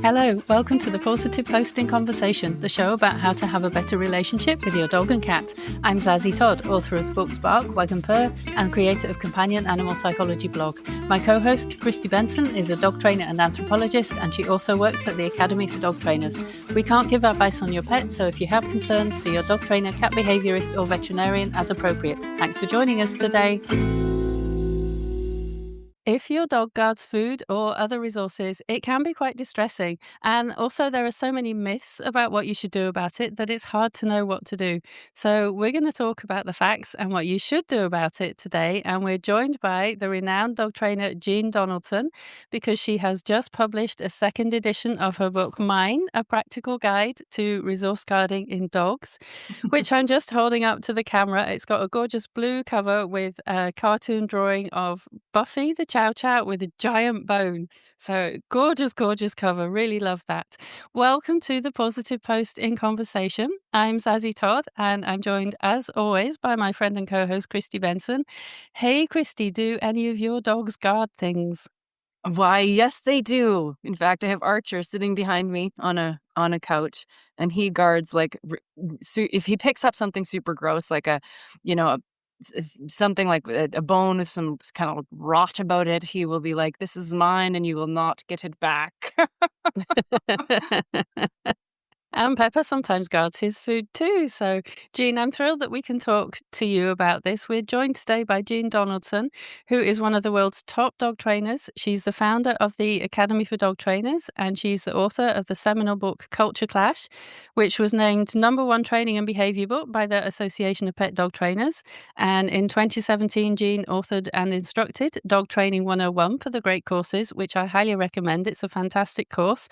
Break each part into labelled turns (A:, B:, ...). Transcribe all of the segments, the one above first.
A: Hello, welcome to the Positive Posting Conversation, the show about how to have a better relationship with your dog and cat. I'm Zazie Todd, author of the books Bark, Wag and Purr, and creator of Companion Animal Psychology blog. My co-host, Kristi Benson, is a dog trainer and anthropologist, and she also works at the Academy for Dog Trainers. We can't give advice on your pet, so if you have concerns, see your dog trainer, cat behaviourist, or veterinarian as appropriate. Thanks for joining us today. If your dog guards food or other resources, it can be quite distressing. And also, there are so many myths about what you should do about it that it's hard to know what to do. So, we're going to talk about the facts and what you should do about it today. And we're joined by the renowned dog trainer Jean Donaldson, because she has just published a second edition of her book, Mine, A Practical Guide to Resource Guarding in Dogs, which I'm just holding up to the camera. It's got a gorgeous blue cover with a cartoon drawing of Buffy the Chow Chow with a giant bone. So gorgeous, gorgeous cover. Really love that. Welcome to the Positive Post in Conversation. I'm Zazie Todd, and I'm joined, as always, by my friend and co-host, Kristi Benson. Hey, Kristi, do any of your dogs guard things?
B: Why, yes, they do. In fact, I have Archer sitting behind me on a couch, and he guards if he picks up something super gross, like something like a bone with some kind of rot about it, he will be like, "This is mine, and you will not get it back."
A: And Pepper sometimes guards his food too. So, Jean, I'm thrilled that we can talk to you about this. We're joined today by Jean Donaldson, who is one of the world's top dog trainers. She's the founder of the Academy for Dog Trainers, and she's the author of the seminal book Culture Clash, which was named #1 training and behaviour book by the Association of Pet Dog Trainers. And in 2017, Jean authored and instructed Dog Training 101 for the Great Courses, which I highly recommend. It's a fantastic course.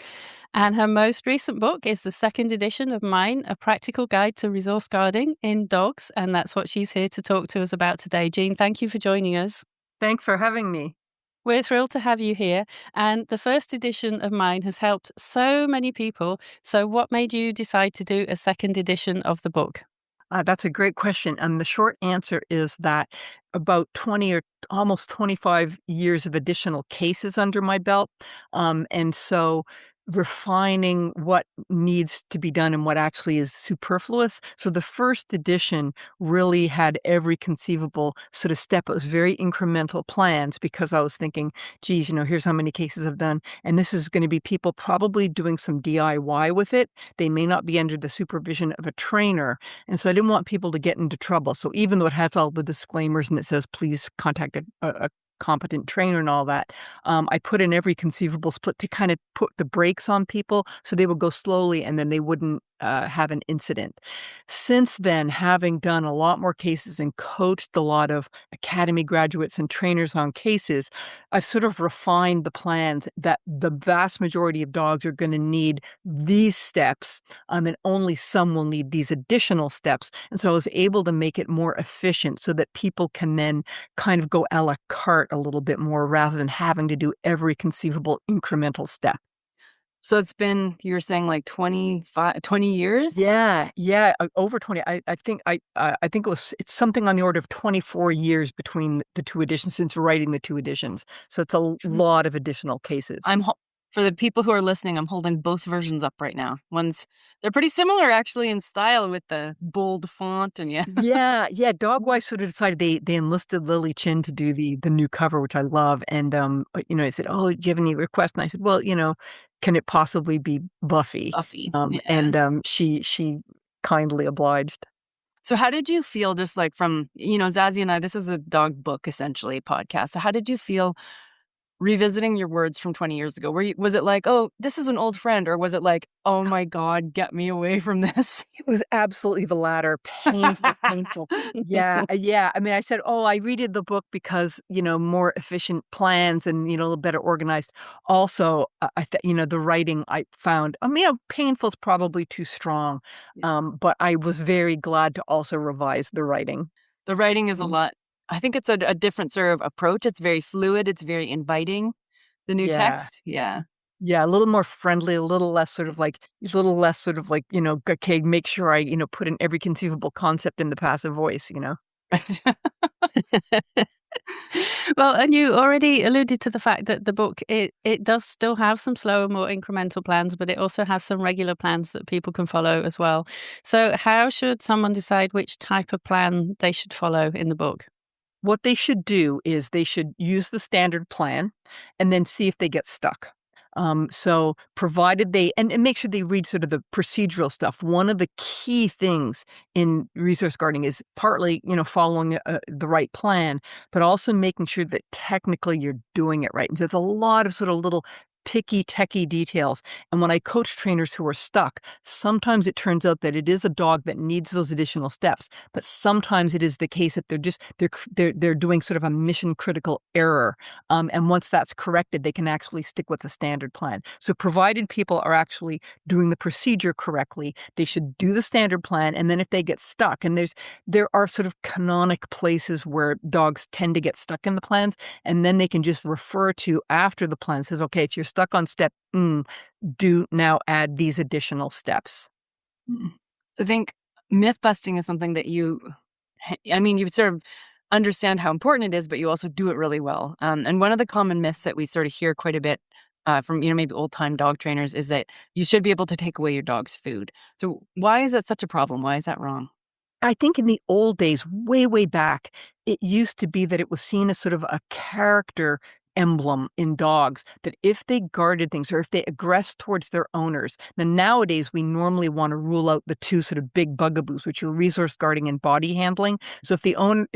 A: And her most recent book is the second edition of Mine, A Practical Guide to Resource Guarding in Dogs. And that's what she's here to talk to us about today. Jean, thank you for joining us.
C: Thanks for having me.
A: We're thrilled to have you here. And the first edition of Mine has helped so many people. So what made you decide to do a second edition of the book?
C: That's a great question. And the short answer is that about 20 or almost 25 years of additional cases under my belt. And so refining what needs to be done and what actually is superfluous. So the first edition really had every conceivable sort of step. It was very incremental plans because I was thinking, geez, here's how many cases I've done. And this is going to be people probably doing some DIY with it. They may not be under the supervision of a trainer. And so I didn't want people to get into trouble. So even though it has all the disclaimers and it says, please contact a competent trainer and all that, I put in every conceivable split to kind of put the brakes on people so they would go slowly and then they wouldn't have an incident. Since then, having done a lot more cases and coached a lot of academy graduates and trainers on cases, I've sort of refined the plans that the vast majority of dogs are going to need these steps, and only some will need these additional steps. And so I was able to make it more efficient so that people can then kind of go a la carte a little bit more rather than having to do every conceivable incremental step.
B: So it's been, you were saying, like 20 years?
C: Yeah, over 20. I think it's something on the order of 24 years between the two editions since writing the two editions. So it's a lot of additional cases.
B: For the people who are listening, I'm holding both versions up right now. They're pretty similar actually in style with the bold font and
C: yeah. Dogwise sort of decided they enlisted Lily Chin to do the new cover, which I love. And I said, "Oh, do you have any requests?" And I said, "Well, can it possibly be Buffy?" And she kindly obliged.
B: So how did you feel, just like from, Zazie and I, this is a dog book essentially podcast. So how did you feel revisiting your words from 20 years ago? Was it like, oh, this is an old friend? Or was it like, oh my God, get me away from this?
C: It was absolutely the latter. Painful. Yeah. I mean, I said, oh, I redid the book because, more efficient plans and, a little better organized. Also, the writing I found, painful is probably too strong. But I was very glad to also revise the writing.
B: The writing is a lot. I think it's a different sort of approach. It's very fluid. It's very inviting. The new text. Yeah.
C: Yeah, a little more friendly, a little less sort of like, okay, make sure I, put in every conceivable concept in the passive voice,
B: Right.
A: Well, and you already alluded to the fact that the book, it does still have some slower, more incremental plans, but it also has some regular plans that people can follow as well. So how should someone decide which type of plan they should follow in the book?
C: What they should do is they should use the standard plan and then see if they get stuck. So provided and make sure they read sort of the procedural stuff. One of the key things in resource guarding is partly, following the right plan, but also making sure that technically you're doing it right. And so there's a lot of sort of little picky, techie details. And when I coach trainers who are stuck, sometimes it turns out that it is a dog that needs those additional steps, but sometimes it is the case that they're doing sort of a mission critical error. And once that's corrected, they can actually stick with the standard plan. So provided people are actually doing the procedure correctly, they should do the standard plan. And then if they get stuck, and there are sort of canonic places where dogs tend to get stuck in the plans, and then they can just refer to after the plan says, okay, if you're stuck on step, do now add these additional steps.
B: Mm. So I think myth busting is something that I mean, you sort of understand how important it is, but you also do it really well. And one of the common myths that we sort of hear quite a bit from, maybe old time dog trainers is that you should be able to take away your dog's food. So why is that such a problem? Why is that wrong?
C: I think in the old days, way, way back, it used to be that it was seen as sort of a character emblem in dogs, that if they guarded things or if they aggressed towards their owners. Then nowadays we normally want to rule out the two sort of big bugaboos, which are resource guarding and body handling. So if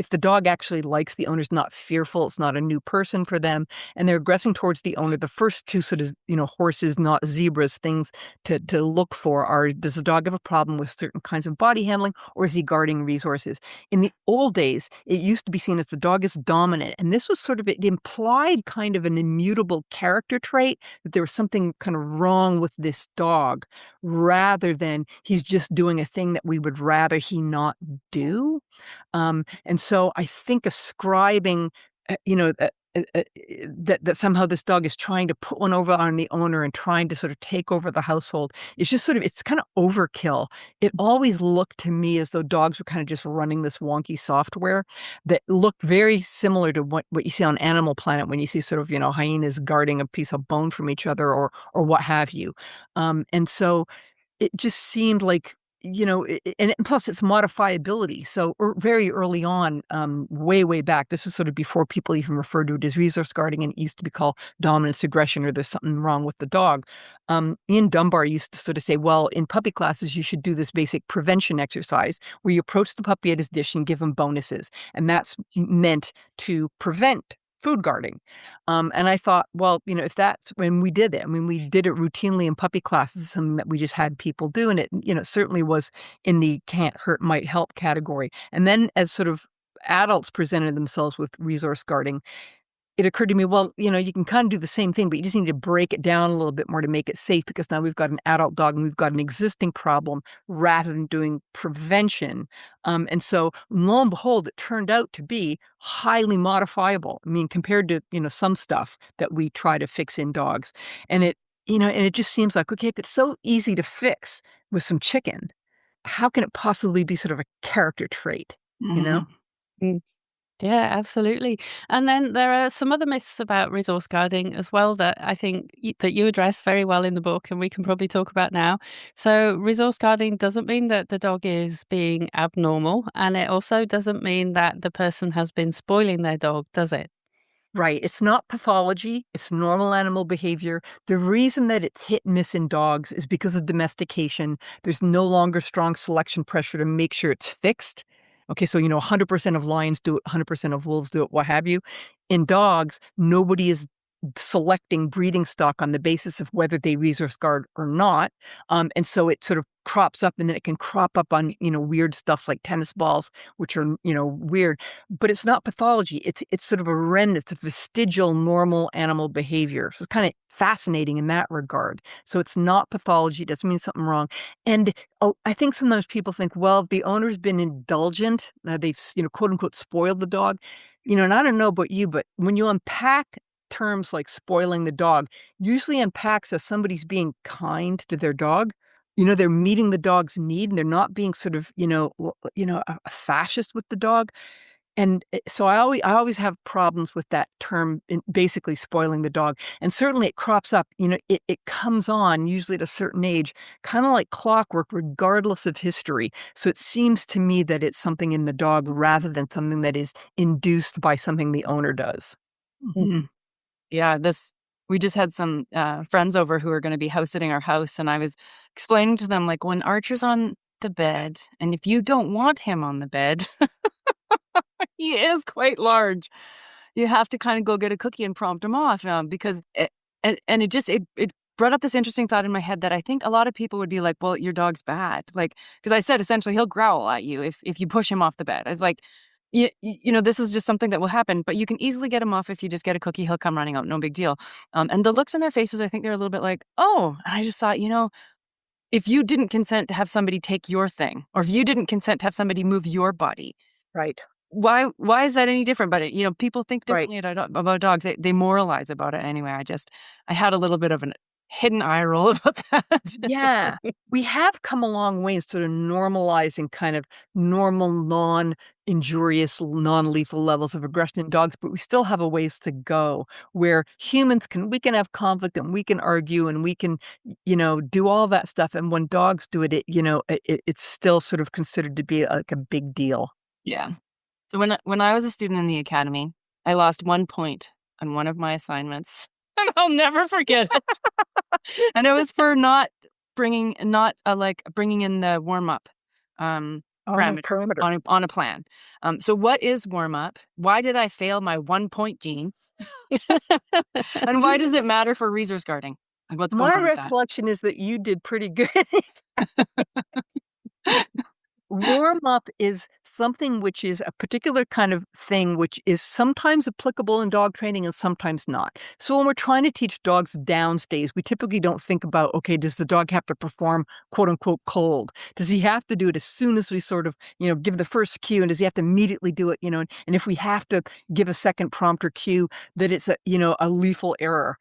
C: the dog actually likes the owner's not fearful, it's not a new person for them, and they're aggressing towards the owner, the first two sort of, horses, not zebras, things to look for are, does the dog have a problem with certain kinds of body handling, or is he guarding resources? In the old days, it used to be seen as the dog is dominant, and this was sort of, it implied kind of an immutable character trait, that there was something kind of wrong with this dog, rather than he's just doing a thing that we would rather he not do. And so I think ascribing, that somehow this dog is trying to put one over on the owner and trying to sort of take over the household is just sort of, it's kind of overkill. It always looked to me as though dogs were kind of just running this wonky software that looked very similar to what you see on Animal Planet when you see sort of, hyenas guarding a piece of bone from each other, or what have you. And so it just seemed like, and plus it's modifiability. So very early on, way, way back, this was sort of before people even referred to it as resource guarding, and it used to be called dominance aggression, or there's something wrong with the dog. Ian Dunbar used to sort of say, well, in puppy classes, you should do this basic prevention exercise where you approach the puppy at his dish and give him bonuses. And that's meant to prevent food guarding. And I thought, well, if that's when we did it, I mean, we did it routinely in puppy classes, something that we just had people do. And it, certainly was in the can't hurt, might help category. And then as sort of adults presented themselves with resource guarding, it occurred to me, well, you can kind of do the same thing, but you just need to break it down a little bit more to make it safe, because now we've got an adult dog and we've got an existing problem rather than doing prevention. And so lo and behold, it turned out to be highly modifiable. I mean, compared to, some stuff that we try to fix in dogs. And it just seems like, okay, if it's so easy to fix with some chicken, how can it possibly be sort of a character trait, you know?
B: Mhm.
A: Mm. Yeah, absolutely. And then there are some other myths about resource guarding as well that I think that you address very well in the book, and we can probably talk about now. So, resource guarding doesn't mean that the dog is being abnormal, and it also doesn't mean that the person has been spoiling their dog, does it?
C: Right. It's not pathology. It's normal animal behavior. The reason that it's hit and miss in dogs is because of domestication. There's no longer strong selection pressure to make sure it's fixed. Okay, so 100% of lions do it, 100% of wolves do it, what have you. In dogs, nobody is selecting breeding stock on the basis of whether they resource guard or not. And so it sort of crops up, and then it can crop up on, weird stuff like tennis balls, which are, weird, but it's not pathology. It's sort of a remnant, it's a vestigial normal animal behavior. So it's kind of fascinating in that regard. So it's not pathology. It doesn't mean something wrong. And I think sometimes people think, well, the owner's been indulgent. They've, quote unquote, spoiled the dog. And I don't know about you, but when you unpack terms like spoiling the dog usually unpacks as somebody's being kind to their dog. They're meeting the dog's need, and they're not being sort of, a fascist with the dog. And so I always have problems with that term, basically spoiling the dog. And certainly it crops up, it comes on usually at a certain age, kind of like clockwork, regardless of history. So it seems to me that it's something in the dog rather than something that is induced by something the owner does.
B: Mhm. Yeah, we just had some friends over who are going to be house sitting our house, and I was explaining to them, like, when Archer's on the bed, and if you don't want him on the bed, he is quite large. You have to kind of go get a cookie and prompt him off, because and it brought up this interesting thought in my head that I think a lot of people would be like, well, your dog's bad, like, because I said essentially he'll growl at you if you push him off the bed. I was like, this is just something that will happen, but you can easily get him off if you just get a cookie. He'll come running out, no big deal. And the looks on their faces, I think they're a little bit like, oh. And I just thought, if you didn't consent to have somebody take your thing, or if you didn't consent to have somebody move your body,
C: Right.
B: why is that any different? But people think
C: Right.
B: differently about dogs. They moralize about it anyway. I had a little bit of a hidden eye roll about that.
C: Yeah. We have come a long way in sort of normalizing kind of normal, non-injurious, non-lethal levels of aggression in dogs, but we still have a ways to go where we can have conflict and we can argue and we can, do all that stuff. And when dogs do it, it's still sort of considered to be like a big deal.
B: Yeah. So when I was a student in the academy, I lost 1 point on one of my assignments, and I'll never forget it. And it was for not bringing in the warm up parameter
C: Perimeter.
B: on a plan. So what is warm up? Why did I fail my 1 point, Jean? And why does it matter for resource guarding? Like, what's going
C: My
B: on with that?
C: recollection is that you did pretty good. Warm up is something which is a particular kind of thing which is sometimes applicable in dog training and sometimes not. So when we're trying to teach dogs down stays, we typically don't think about, okay, does the dog have to perform quote unquote cold? Does he have to do it as soon as we sort of, give the first cue? And does he have to immediately do it, and if we have to give a second prompt or cue, that it's a lethal error.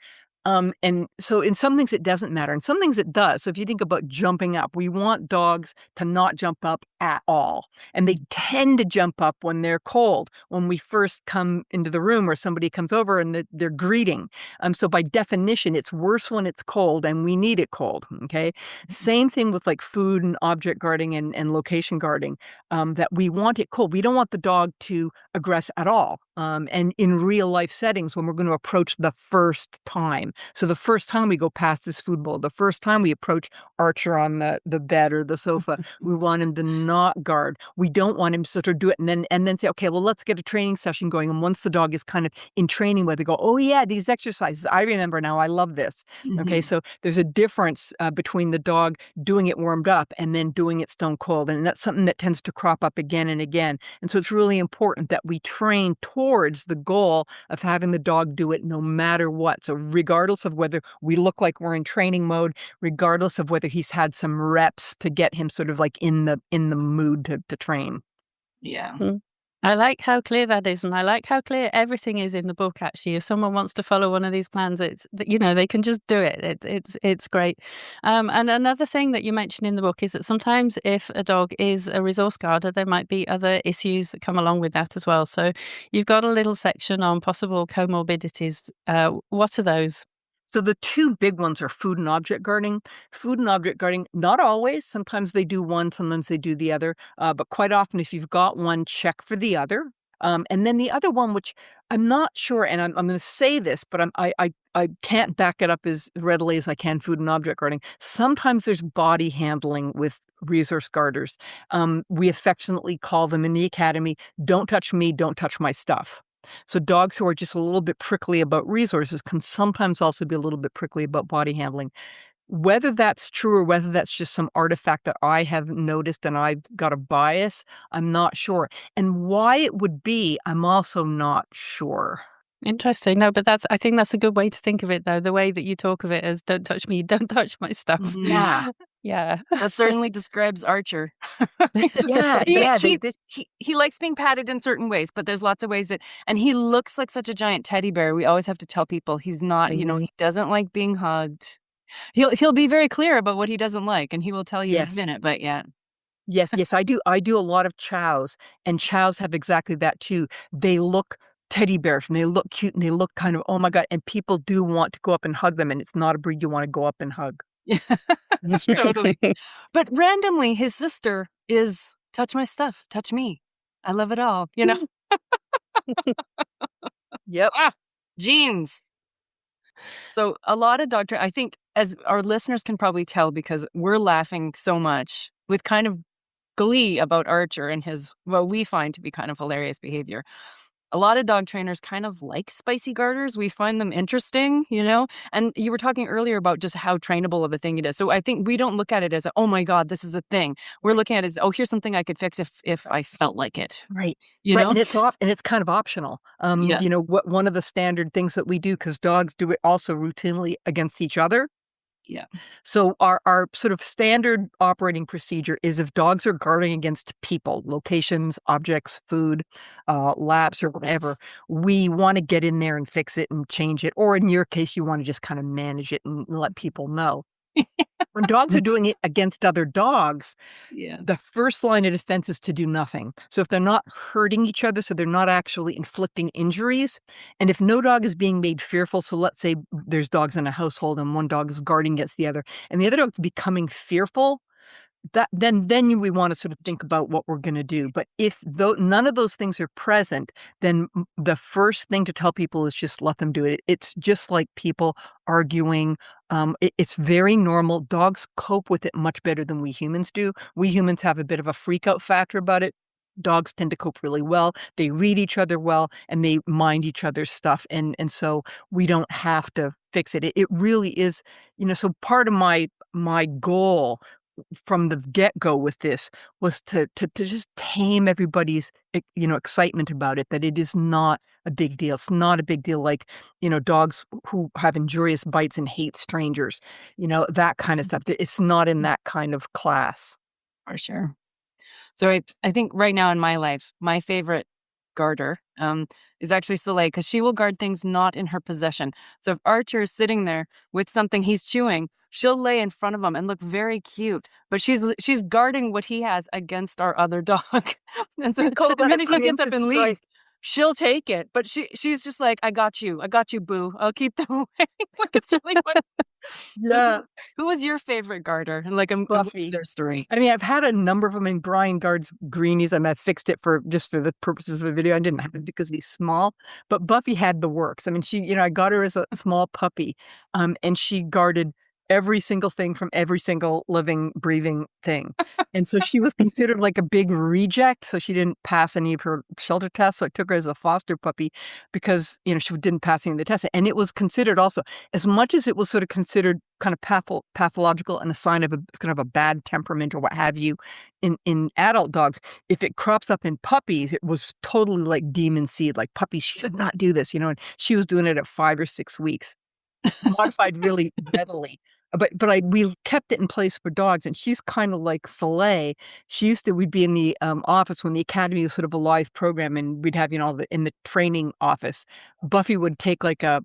C: And so in some things it doesn't matter. In some things it does. So if you think about jumping up, we want dogs to not jump up at all. And they tend to jump up when they're cold, when we first come into the room or somebody comes over and they're greeting. So by definition, it's worse when it's cold and we need it cold. Okay. Same thing with like food and object guarding and location guarding, that we want it cold. We don't want the dog to aggress at all. And in real life settings, when we're going to approach the first time. So the first time we go past his food bowl, the first time we approach Archer on the bed or the sofa, we want him to not guard. We don't want him to sort of do it and then say, okay, well, let's get a training session going. And once the dog is kind of in training where they go, oh yeah, these exercises, I remember now, I love this. Okay, so there's a difference between the dog doing it warmed up and then doing it stone cold. And that's something that tends to crop up again and again. And so it's really important that we train towards the goal of having the dog do it no matter what. So regardless of whether we look like we're in training mode, regardless of whether he's had some reps to get him sort of like in the mood to train.
B: Yeah.
A: Mm. I like how clear that is, and I like how clear everything is in the book, actually. If someone wants to follow one of these plans, they can just do it. It's great. And another thing that you mentioned in the book is that sometimes if a dog is a resource guarder, there might be other issues that come along with that as well. So you've got a little section on possible comorbidities. What are those?
C: So the two big ones are food and object guarding. Food and object guarding, not always. Sometimes they do one, sometimes they do the other. But quite often, if you've got one, check for the other. And then the other one, which I'm not sure, and I'm going to say this, but I can't back it up as readily as I can. Food and object guarding. Sometimes there's body handling with resource guarders. We affectionately call them in the academy, "Don't touch me, don't touch my stuff." So dogs who are just a little bit prickly about resources can sometimes also be a little bit prickly about body handling. Whether that's true or whether that's just some artifact that I have noticed and I've got a bias, I'm not sure. And why it would be, I'm also not sure.
A: Interesting. No, but I think that's a good way to think of it, though. The way that you talk of it as "don't touch me, don't touch my stuff."
C: Yeah.
A: Yeah.
B: That certainly describes Archer.
C: Yeah,
B: he,
C: yeah.
B: he, he likes being patted in certain ways, but there's lots of ways and he looks like such a giant teddy bear. We always have to tell people he's not, he doesn't like being hugged. He'll be very clear about what he doesn't like, and he will tell you in a
C: Yes.
B: minute, but yeah.
C: Yes, I do a lot of chows, and chows have exactly that too. They look teddy bears, and they look cute, and they look kind of, oh my God, and people do want to go up and hug them, and it's not a breed you wanna go up and hug.
B: Yeah, totally. But randomly, his sister is touch my stuff, touch me. I love it all, you know?
C: Yep.
B: Ah, genes. So a lot of I think as our listeners can probably tell because we're laughing so much with kind of glee about Archer and his, what we find to be kind of hilarious behavior. A lot of dog trainers kind of like spicy garters. We find them interesting, you know? And you were talking earlier about just how trainable of a thing it is. So I think we don't look at it as, oh my God, this is a thing. We're looking at it as, oh, here's something I could fix if I felt like it,
C: Right.
B: you
C: Right,
B: know?
C: and it's kind of optional.
B: Yeah.
C: What one of the standard things that we do, because dogs do it also routinely against each other.
B: Yeah.
C: So our sort of standard operating procedure is if dogs are guarding against people, locations, objects, food, laps, or whatever, we wanna get in there and fix it and change it, or in your case, you wanna just kinda manage it and let people know. When dogs are doing it against other dogs,
B: Yeah.
C: the first line of defense is to do nothing. So if they're not hurting each other, so they're not actually inflicting injuries, and if no dog is being made fearful, so let's say there's dogs in a household and one dog is guarding against the other, and the other dog's becoming fearful, that we wanna sort of think about what we're gonna do. But if none of those things are present, then the first thing to tell people is just let them do it. It's just like people arguing. It's very normal. Dogs cope with it much better than we humans do. We humans have a bit of a freak out factor about it. Dogs tend to cope really well. They read each other well, and they mind each other's stuff, and so we don't have to fix it. It really is, so part of my goal from the get-go with this was to just tame everybody's, excitement about it, that it is not a big deal. It's not a big deal like, dogs who have injurious bites and hate strangers, that kind of stuff. It's not in that kind of class.
B: For sure. So I think right now in my life, my favorite garter is actually Soleil because she will guard things not in her possession. So if Archer is sitting there with something he's chewing, she'll lay in front of him and look very cute, but she's guarding what he has against our other dog. And so
C: We call
B: the
C: that a
B: minute he gets up
C: preemptive
B: and
C: strike.
B: leaves, she'll take it, but she's just like, I got you, boo. I'll keep them away. Like it's really funny. So
C: Yeah.
B: who was your favorite garter? And like, and what's
C: Buffy.
B: their story?
C: I mean, I've had a number of them in Brian Guard's greenies, and I fixed it for just for the purposes of the video. I didn't have to because he's small, but Buffy had the works. I mean, I got her as a small puppy, and she guarded every single thing from every single living, breathing thing. And so she was considered like a big reject, so she didn't pass any of her shelter tests. So I took her as a foster puppy because, she didn't pass any of the tests. And it was considered also, as much as it was sort of considered kind of pathological and a sign of a kind of a bad temperament or what have you in adult dogs, if it crops up in puppies, it was totally like demon seed, like puppies should not do this, and she was doing it at 5 or 6 weeks. Modified really readily. But we kept it in place for dogs, and she's kinda like Soleil. We'd be in the, office when the academy was sort of a live program, and we'd have, in the training office. Buffy would take, like, a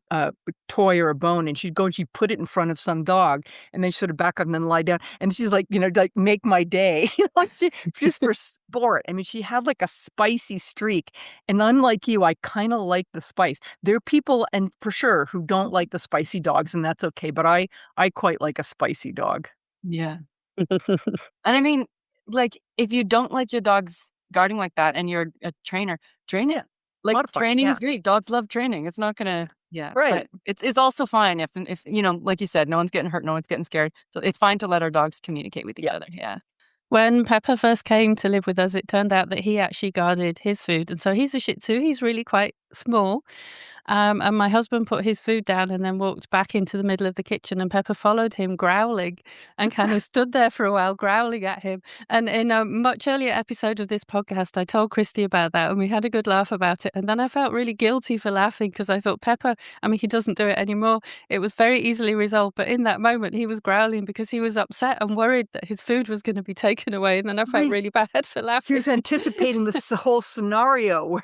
C: toy or a bone, and she'd go and she'd put it in front of some dog, and then she'd sort of back up and then lie down, and she's like, like, "Make my day." Like, just for sport. I mean, she had, like, a spicy streak, and unlike you, I kinda like the spice. There are people, and for sure, who don't like the spicy dogs, and that's okay, but I quite like a spicy dog.
B: Yeah. And I mean, like, if you don't like your dog's guarding like that and you're a trainer, train it. Like,
C: Modify,
B: training
C: yeah.
B: is great. Dogs love training. It's not gonna, yeah.
C: Right.
B: But it's also fine if like you said, no one's getting hurt, no one's getting scared. So it's fine to let our dogs communicate with each
C: Yeah.
B: other. Yeah.
A: When Pepper first came to live with us, it turned out that he actually guarded his food, and so he's a Shih Tzu. He's really quite small, and my husband put his food down and then walked back into the middle of the kitchen, and Pepper followed him growling and kind of stood there for a while growling at him. And in a much earlier episode of this podcast, I told Kristi about that, and we had a good laugh about it. And then I felt really guilty for laughing because I thought Pepper, I mean, he doesn't do it anymore. It was very easily resolved, but in that moment, he was growling because he was upset and worried that his food was going to be taken away. And then I felt
C: Right.
A: really bad for
C: He
A: laughing.
C: was anticipating this whole scenario where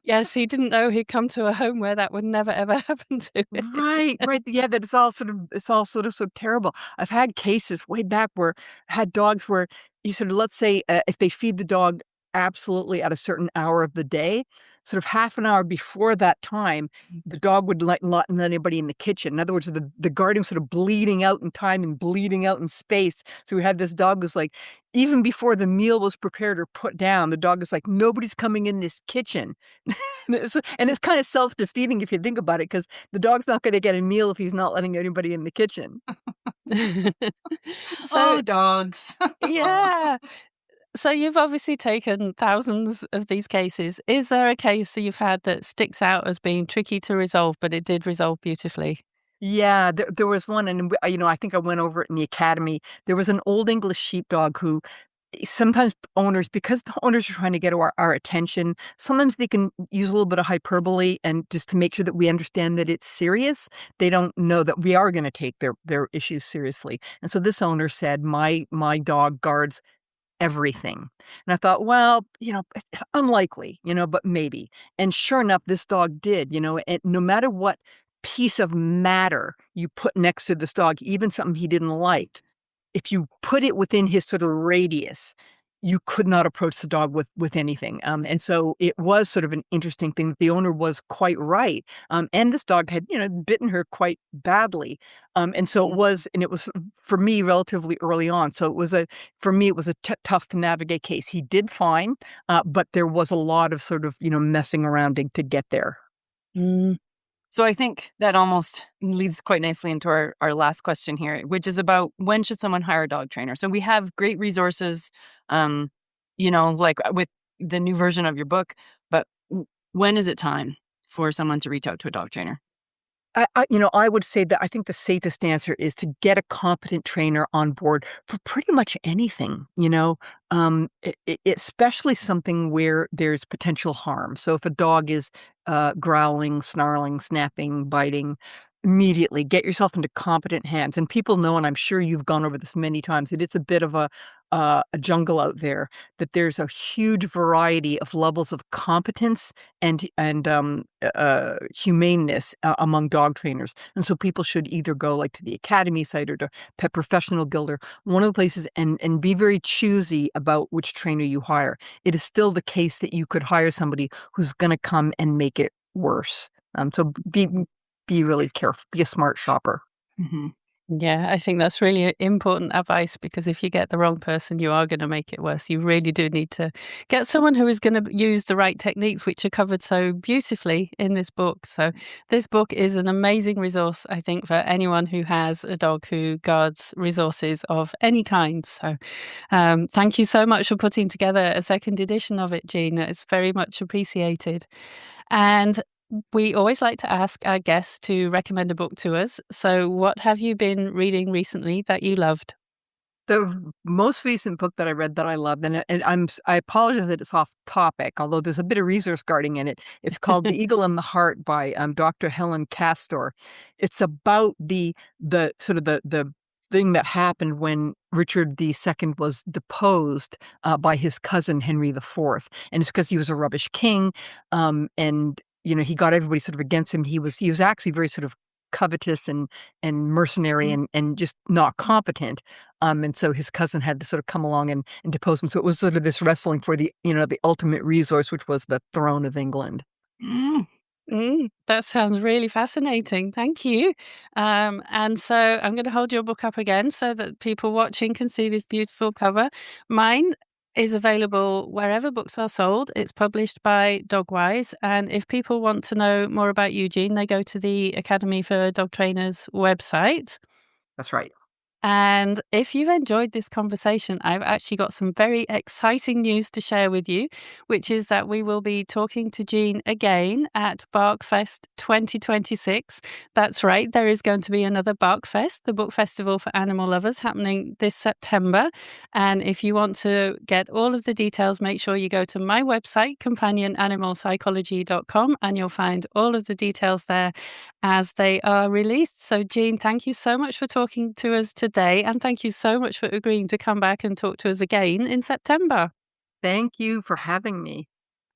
A: Yes, he didn't know he'd come to a home where that would never ever happen to him.
C: Right, yeah, that it's all sort of so terrible. I've had cases way back where I had dogs where you sort of, let's say, if they feed the dog absolutely at a certain hour of the day, sort of half an hour before that time, the dog would not let anybody in the kitchen. In other words, the garden was sort of bleeding out in time and bleeding out in space. So we had this dog who's like, even before the meal was prepared or put down, the dog is like, nobody's coming in this kitchen. And it's kind of self-defeating if you think about it, because the dog's not going to get a meal if he's not letting anybody in the kitchen.
A: So
B: Oh, dogs.
A: yeah. So you've obviously taken thousands of these cases. Is there a case that you've had that sticks out as being tricky to resolve, but it did resolve beautifully?
C: Yeah, there was one, and I think I went over it in the academy. There was an old English sheepdog who sometimes owners, because the owners are trying to get our attention, sometimes they can use a little bit of hyperbole, and just to make sure that we understand that it's serious, they don't know that we are going to take their issues seriously. And so this owner said, my dog guards everything. And I thought, well, unlikely, but maybe. And sure enough, this dog did, and no matter what piece of matter you put next to this dog, even something he didn't like, if you put it within his sort of radius, you could not approach the dog with anything. And so it was sort of an interesting thing. The owner was quite right. And this dog had, bitten her quite badly. And so it was for me relatively early on. So for me, it was a tough to navigate case. He did fine, but there was a lot of sort of, messing around to get there.
A: Mm.
B: So I think that almost leads quite nicely into our last question here, which is about when should someone hire a dog trainer? So we have great resources, like with the new version of your book, but when is it time for someone to reach out to a dog trainer?
C: I would say that I think the safest answer is to get a competent trainer on board for pretty much anything, especially something where there's potential harm. So if a dog is growling, snarling, snapping, biting, immediately get yourself into competent hands. And people know, and I'm sure you've gone over this many times, that it's a bit of a jungle out there. That there's a huge variety of levels of competence and humaneness among dog trainers. And so people should either go like to the Academy site or to Pet Professional Guild or one of the places, and be very choosy about which trainer you hire. It is still the case that you could hire somebody who's going to come and make it worse. So be really careful. Be a smart shopper.
B: Mm-hmm.
A: Yeah, I think that's really important advice, because if you get the wrong person, you are going to make it worse. You really do need to get someone who is going to use the right techniques, which are covered so beautifully in this book. So this book is an amazing resource, I think, for anyone who has a dog who guards resources of any kind. So thank you so much for putting together a second edition of it, Jean. It's very much appreciated. And we always like to ask our guests to recommend a book to us. So, what have you been reading recently that you loved?
C: The most recent book that I read that I loved, I apologize that it's off topic, although there's a bit of resource guarding in it. It's called The Eagle and the Heart by Dr. Helen Castor. It's about the sort of the thing that happened when Richard II was deposed by his cousin Henry IV, and it's because he was a rubbish king, and he got everybody sort of against him. He was actually very sort of covetous and mercenary and just not competent. And so his cousin had to sort of come along and depose him. So it was sort of this wrestling for the ultimate resource, which was the throne of England.
B: Mm.
A: That sounds really fascinating. Thank you. And so I'm going to hold your book up again so that people watching can see this beautiful cover. Mine is available wherever books are sold. It's published by Dogwise. And if people want to know more about Eugene, they go to the Academy for Dog Trainers website.
C: That's right.
A: And if you've enjoyed this conversation, I've actually got some very exciting news to share with you, which is that we will be talking to Jean again at BarkFest 2026. That's right, there is going to be another BarkFest, the book festival for animal lovers, happening this September. And if you want to get all of the details, make sure you go to my website, companionanimalpsychology.com, and you'll find all of the details there as they are released. So, Jean, thank you so much for talking to us today, and thank you so much for agreeing to come back and talk to us again in September.
C: Thank you for having me.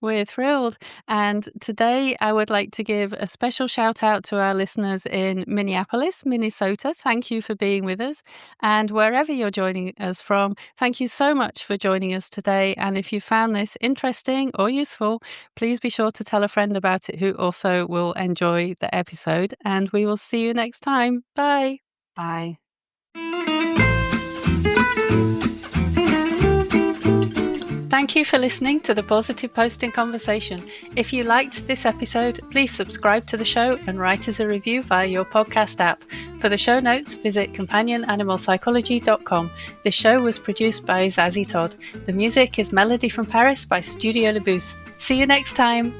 A: We're thrilled. And today I would like to give a special shout out to our listeners in Minneapolis, Minnesota. Thank you for being with us. And wherever you're joining us from, thank you so much for joining us today. And if you found this interesting or useful, please be sure to tell a friend about it who also will enjoy the episode. And we will see you next time. Bye.
B: Bye.
A: Thank you for listening to the Positive Posting Conversation. If you liked this episode, please subscribe to the show and write us a review via your podcast app. For the show notes, visit companionanimalpsychology.com. This show was produced by Zazie Todd. The music is Melody from Paris by Studio Le Bousse. See you next time.